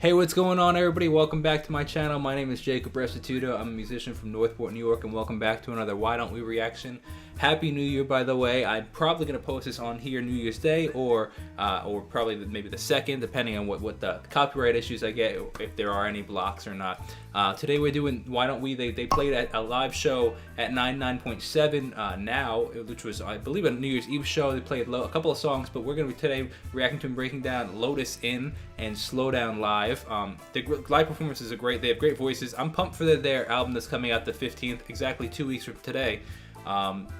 Hey, what's going on, everybody? Welcome back to my channel. My name is Jacob Restituto. I'm a musician from Northport, New York, and welcome back to another Why Don't We reaction. Happy New Year, by the way. I'm probably going to post this on here New Year's Day or probably maybe the 2nd, depending on what the copyright issues I get, if there are any blocks or not. Today we're doing Why Don't We. They played at a live show at 99.7 now, which was, I believe, a New Year's Eve show. They played a couple of songs, but we're going to be today reacting to and breaking down Lotus In and Slow Down Live. The live performances are great. They have great voices. I'm pumped for their album that's coming out the 15th, exactly 2 weeks from today.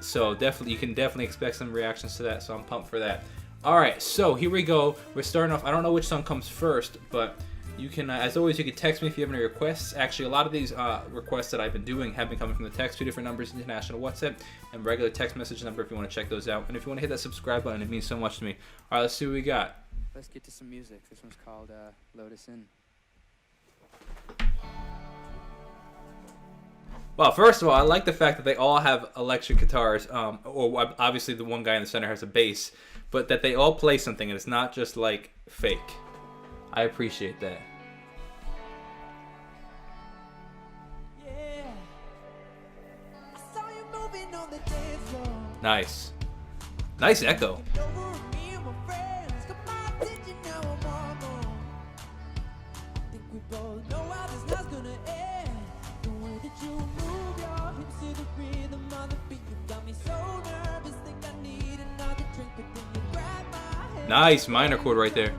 So definitely, you can definitely expect some reactions to that. So I'm pumped for that. All right, so here we go. We're starting off. I don't know which song comes first, but you can, as always, you can text me if you have any requests. Actually, a lot of these requests that I've been doing have been coming from the text, 2 different numbers, international WhatsApp and regular text message number if you want to check those out. And if you want to hit that subscribe button, it means so much to me. All right, let's see what we got. Let's get to some music. This one's called Lotus In. Well, first of all, I like the fact that they all have electric guitars, or obviously the one guy in the center has a bass, but that they all play something and it's not just like fake. I appreciate that. Yeah. I saw you moving on the dance floor. Nice. Nice echo. Nice minor chord right there.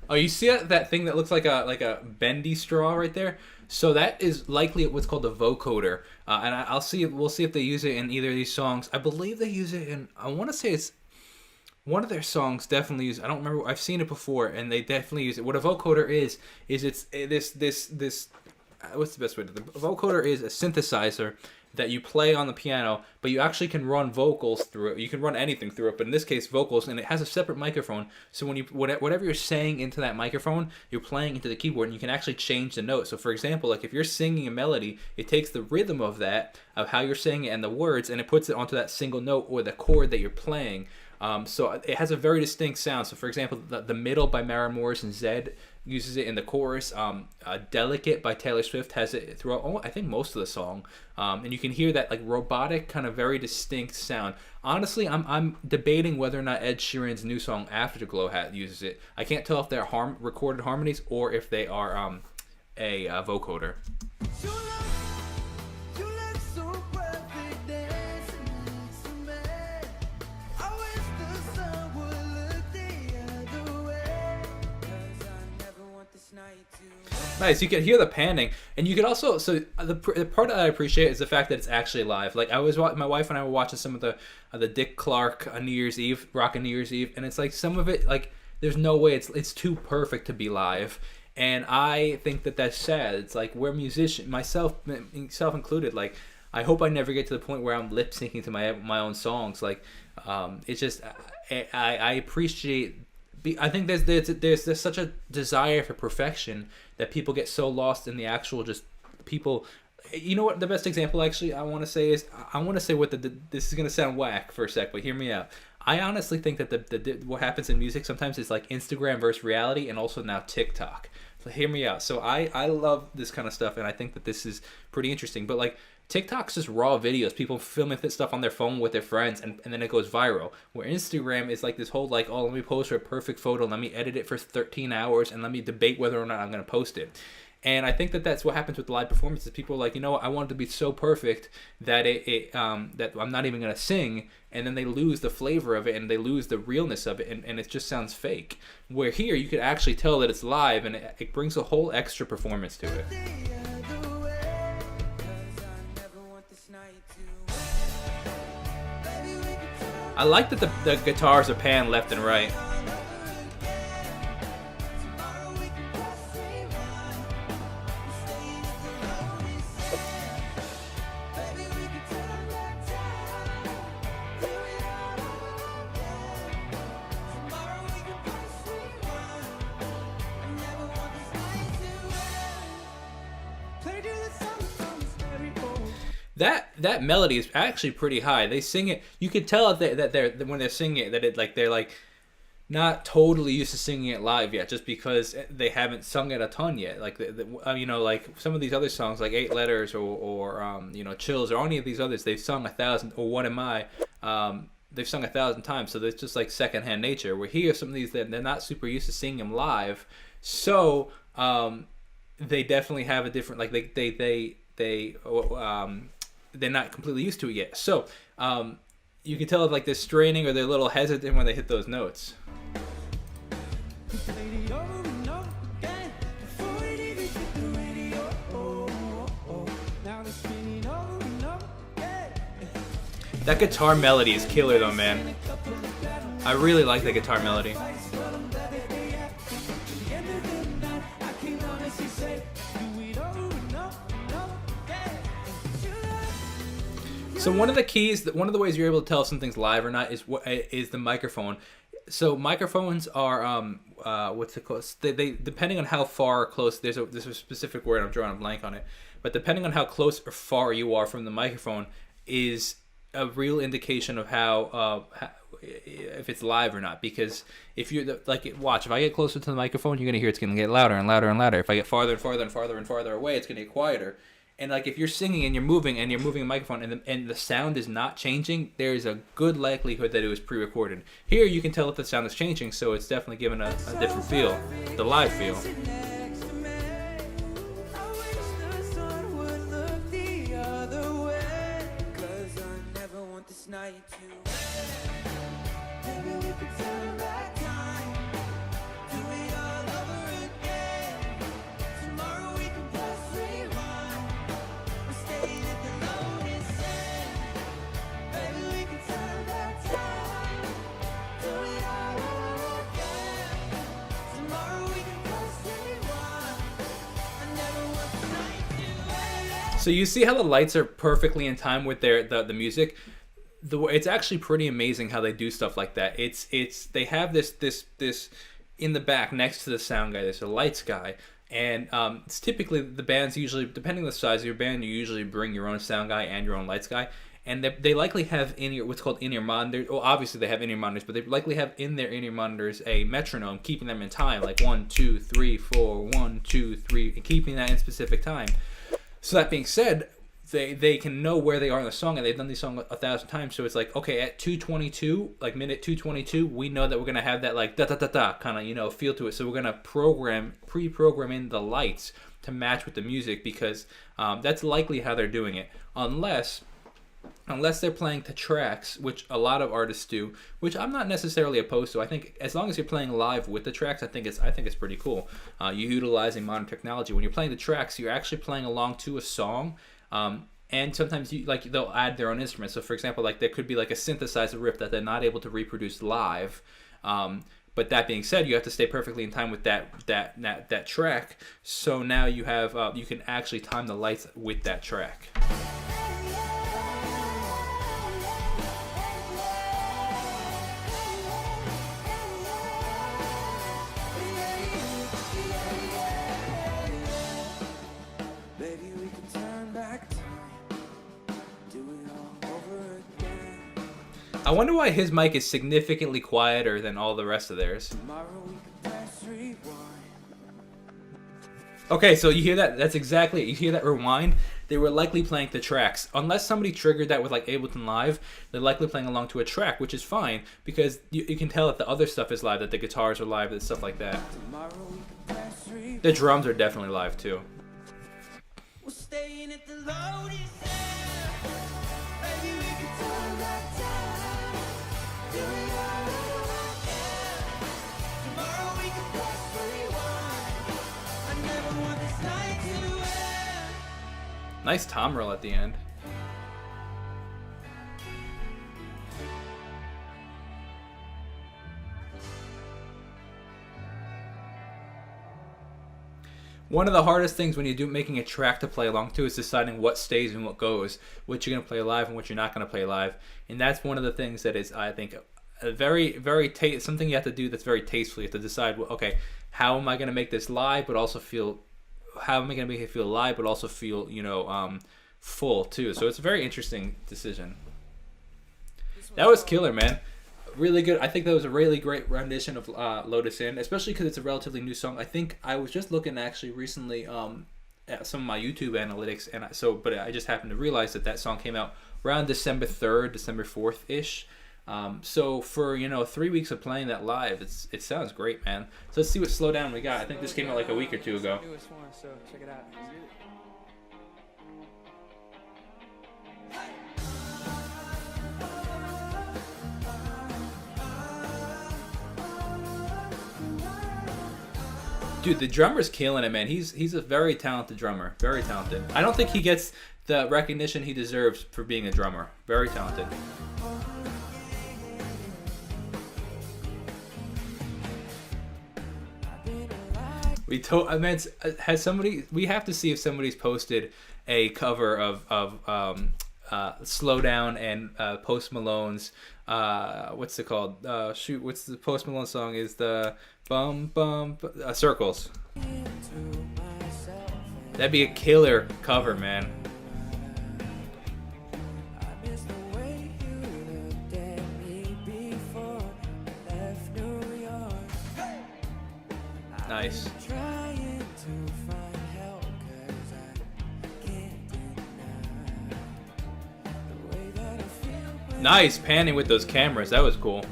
Oh, you see that thing that looks like a bendy straw right there? So that is likely what's called a vocoder, and we'll see if they use it in either of these songs. I believe they use it in. I want to say it's one of their songs. Definitely use. I don't remember. I've seen it before, and they definitely use it. What a vocoder is it's this. What's the best way to? The vocoder is a synthesizer that you play on the piano, but you actually can run vocals through it. You can run anything through it, but in this case, vocals, and it has a separate microphone. So when you whatever you're saying into that microphone, you're playing into the keyboard, and you can actually change the note. So for example, like if you're singing a melody, it takes the rhythm of how you're saying it and the words, and it puts it onto that single note or the chord that you're playing. So it has a very distinct sound. So for example, the Middle by Maren Morrison Zed uses it in the chorus. Delicate by Taylor Swift has it throughout, I think, most of the song. And you can hear that like robotic kind of very distinct sound. Honestly, I'm debating whether or not Ed Sheeran's new song Afterglow uses it. I can't tell if they're recorded harmonies or if they are a vocoder. Nice, you can hear the panning, and you can also, so the part that I appreciate is the fact that it's actually live. Like my wife and I were watching some of the Dick Clark on New Year's Eve, rockin' New Year's Eve, and it's like some of it, like there's no way it's too perfect to be live, and I think that that's sad. It's like we're musicians, myself included. Like I hope I never get to the point where I'm lip syncing to my own songs. Like it's just I appreciate. I think there's such a desire for perfection that people get so lost in the actual just people. You know what the best example actually I want to say is, what this is gonna sound whack for a sec, but hear me out. I honestly think that what happens in music sometimes is like Instagram versus reality, and also now TikTok. So hear me out. So I love this kind of stuff, and I think that this is pretty interesting. But like TikTok's just raw videos, people filming stuff on their phone with their friends, and then it goes viral. Where Instagram is like this whole like, oh, let me post for a perfect photo, let me edit it for 13 hours, and let me debate whether or not I'm going to post it. And I think that that's what happens with the live performances. People are like, you know what, I want it to be so perfect that that I'm not even going to sing, and then they lose the flavor of it, and they lose the realness of it, and it just sounds fake. Where here, you could actually tell that it's live, and it brings a whole extra performance to it. I like that the guitars are panned left and right. That melody is actually pretty high. They sing it. You could tell that they're when they're singing it that they're like not totally used to singing it live yet, just because they haven't sung it a ton yet. Like you know, like some of these other songs, like Eight Letters or you know, Chills, or any of these others, they've sung 1,000, or What Am I? They've sung 1,000 times, so it's just like secondhand nature. Where here, some of these that they're not super used to singing them live, so they definitely have a different, like they're not completely used to it yet. So you can tell like they're straining or they're a little hesitant when they hit those notes. That guitar melody is killer though, man. I really like the guitar melody. So one of the keys, one of the ways you're able to tell if something's live or not is the microphone. So microphones are what's it called? They depending on how far or close. There's a specific word, I'm drawing a blank on it, but depending on how close or far you are from the microphone is a real indication of how if it's live or not. Because if you're like, watch, if I get closer to the microphone, you're gonna hear it's gonna get louder and louder and louder. If I get farther and farther and farther and farther away, it's gonna get quieter. And like if you're singing and you're moving a microphone and the sound is not changing, there's a good likelihood that it was pre-recorded. Here you can tell if the sound is changing, so it's definitely given a different feel, the live feel. So you see how the lights are perfectly in time with the music. It's actually pretty amazing how they do stuff like that. They have this in the back next to the sound guy. There's a lights guy, and it's typically the bands usually, depending on the size of your band, you usually bring your own sound guy and your own lights guy. And they likely have what's called in-ear monitors. Well, obviously they have in-ear monitors, but they likely have in their in-ear monitors a metronome, keeping them in time, like 1, 2, 3, 4, 1, 2, 3, and keeping that in specific time. So that being said, they can know where they are in the song, and they've done these songs 1,000 times. So it's like, okay, at 2:22, like minute 2:22, we know that we're gonna have that like da da da da kind of, you know, feel to it. So we're gonna pre-program in the lights to match with the music, because that's likely how they're doing it, unless they're playing to tracks, which a lot of artists do, which I'm not necessarily opposed to. I think as long as you're playing live with the tracks, I think it's pretty cool. You're utilizing modern technology. When you're playing the tracks, you're actually playing along to a song, and sometimes they'll add their own instruments. So for example, like there could be like a synthesizer riff that they're not able to reproduce live. But that being said, you have to stay perfectly in time with that track. So now you have you can actually time the lights with that track. I wonder why his mic is significantly quieter than all the rest of theirs. Okay, so you hear that? That's exactly it. You hear that rewind? They were likely playing the tracks. Unless somebody triggered that with like Ableton Live, they're likely playing along to a track, which is fine, because you can tell that the other stuff is live, that the guitars are live, and stuff like that. The drums are definitely live too. We're staying at the Lotus. Baby, we can turn back time. Do it all over again. Tomorrow we can press rewind. I never want this night to end. Nice tom roll at the end. One of the hardest things when you're making a track to play along to is deciding what stays and what goes, what you're going to play live and what you're not going to play live. And that's one of the things that is, I think, a something you have to do that's very tasteful. You have to decide, well, okay, how am I going to make this live, but also how am I going to make it feel live, but also feel, full too. So it's a very interesting decision. That was killer, man. really good. I think that was a really great rendition of Lotus In, especially because it's a relatively new song. I think I was just looking actually recently at some of my YouTube analytics, and but I just happened to realize that song came out around December 3rd, December 4th ish. So for 3 weeks of playing that live, it sounds great, man. So let's see what Slow Down we got. I think this came out like a week or two ago. Newest one, so check it out. Dude, the drummer's killing it, man. He's a very talented drummer. Very talented. I don't think he gets the recognition he deserves for being a drummer. Very talented. We have to see if somebody's posted a cover of Slow Down and Post Malone's what's it called? What's the Post Malone song? Is the Circles. That'd be a killer cover, man. Nice. Nice panning with those cameras. That was cool.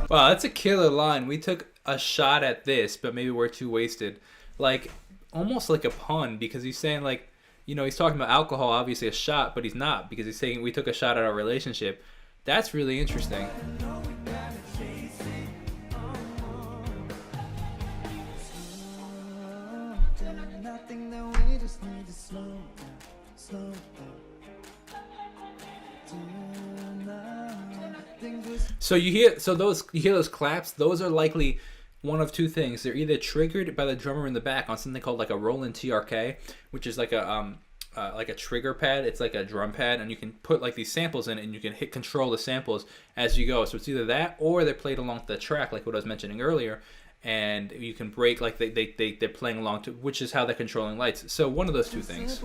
Wow, that's a killer line. We took a shot at this, but maybe we're too wasted. Like, almost like a pun, because he's saying, like, he's talking about alcohol, obviously a shot, but he's not, because he's saying we took a shot at our relationship. That's really interesting. So you hear those claps. Those are likely one of two things. They're either triggered by the drummer in the back on something called like a Roland TRK, which is like a trigger pad. It's like a drum pad, and you can put like these samples in it, and you can hit control the samples as you go. So it's either that, or they're played along the track, like what I was mentioning earlier, and you can break like they're playing along to, which is how they're controlling lights. So one of those two things.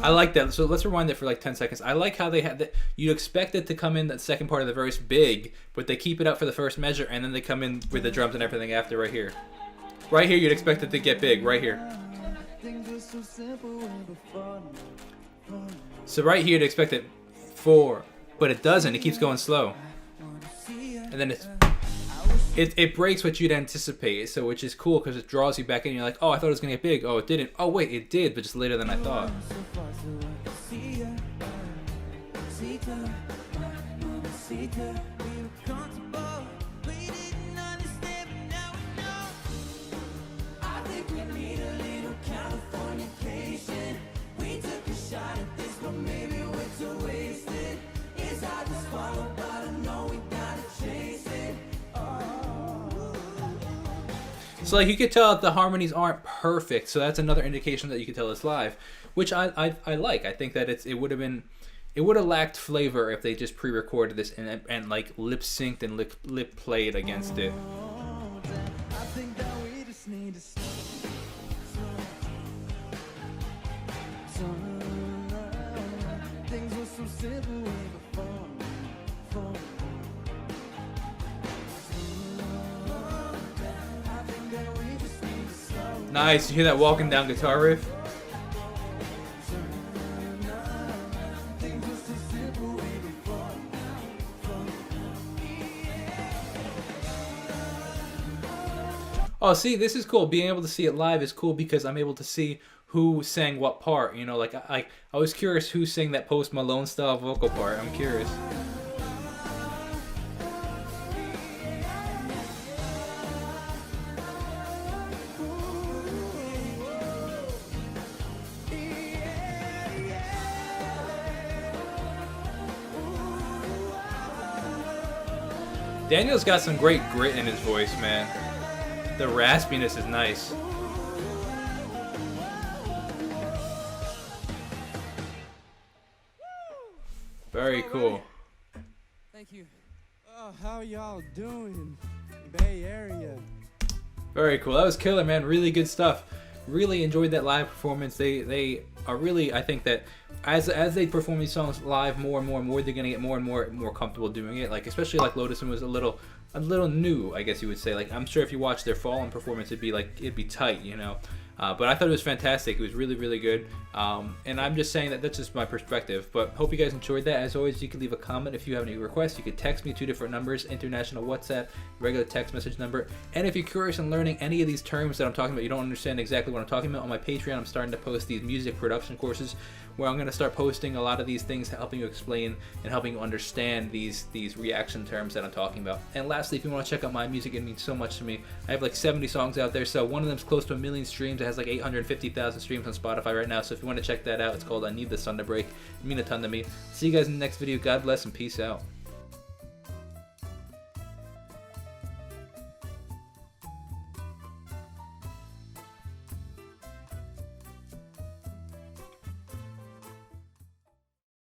I like that. So let's rewind it for like 10 seconds. I like how they had that. You'd expect it to come in that second part of the verse big, but they keep it up for the first measure, and then they come in with the drums and everything after right here. Right here, you'd expect it to get big. Right here. So right here, you'd expect it 4, but it doesn't. It keeps going slow, and then it breaks what you'd anticipate, so which is cool because it draws you back in. You're like, oh, I thought it was gonna get big. Oh, it didn't. Oh, wait, it did, but just later than I thought. So like you could tell that the harmonies aren't perfect, so that's another indication that you could tell it's live, which I like. I think that it would have lacked flavor if they just pre-recorded this and like lip synced and lip played against it. Nice, you hear that walking down guitar riff? Oh, see, this is cool. Being able to see it live is cool because I'm able to see who sang what part. You know, like I was curious who sang that Post Malone style vocal part. I'm curious. Daniel's got some great grit in his voice, man. The raspiness is nice. Very cool. Thank you. Oh, how y'all doing? Bay Area. Very cool. That was killer, man. Really good stuff. Really enjoyed that live performance. They are really, I think that as they perform these songs live more and more, they're gonna get more and more comfortable doing it. Like especially like Lotus was a little new, I guess you would say. Like I'm sure if you watch their Fallen performance, it'd be tight, you know. But I thought it was fantastic. It was really, really good. And I'm just saying that that's just my perspective. But hope you guys enjoyed that. As always, you can leave a comment if you have any requests. You could text me 2 different numbers, international WhatsApp, regular text message number. And if you're curious in learning any of these terms that I'm talking about, you don't understand exactly what I'm talking about, on my Patreon, I'm starting to post these music production courses where I'm going to start posting a lot of these things, helping you explain and helping you understand these reaction terms that I'm talking about. And lastly, if you want to check out my music, it means so much to me. I have like 70 songs out there, so one of them's close to 1 million streams. It has like 850,000 streams on Spotify right now, so if you want to check that out, it's called I Need the Sun to Break. It means a ton to me. See you guys in the next video. God bless and peace out.